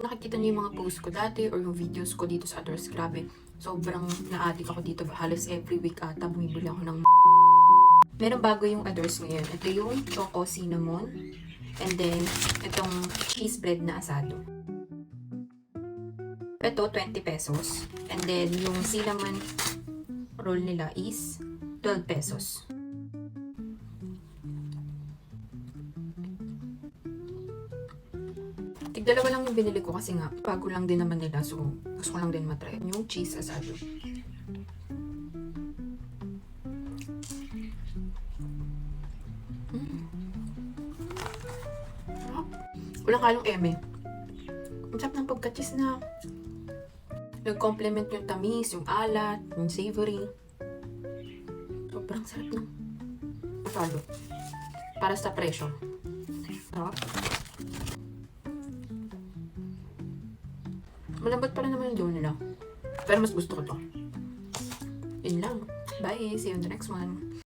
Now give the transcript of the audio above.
Nakikita niyo yung mga posts ko dati or yung videos ko dito sa Adores, grabe. Sobrang na-addict ako dito. Halos every week ata bumibili ako ng meron bago yung Adores ngayon. Ito yung Choco Cinnamon. And then, itong cheese bread na asado. Ito, 20 pesos. And then, yung cinnamon roll nila is 12 pesos. Tigdalawa lang yung binili ko kasi nga, bago lang din naman nila. So, gusto ko lang din matry yung cheese asado. Walang halong eme. Ang sarap ng pagka-cheese na nag-complement yung tamis, yung alat, yung savory. Sobrang sarap ng asado. Para sa presyo. Sarap. Malambot pa rin naman yung dough nila. Pero mas gusto ko to. Yun lang. Bye! See you in the next one.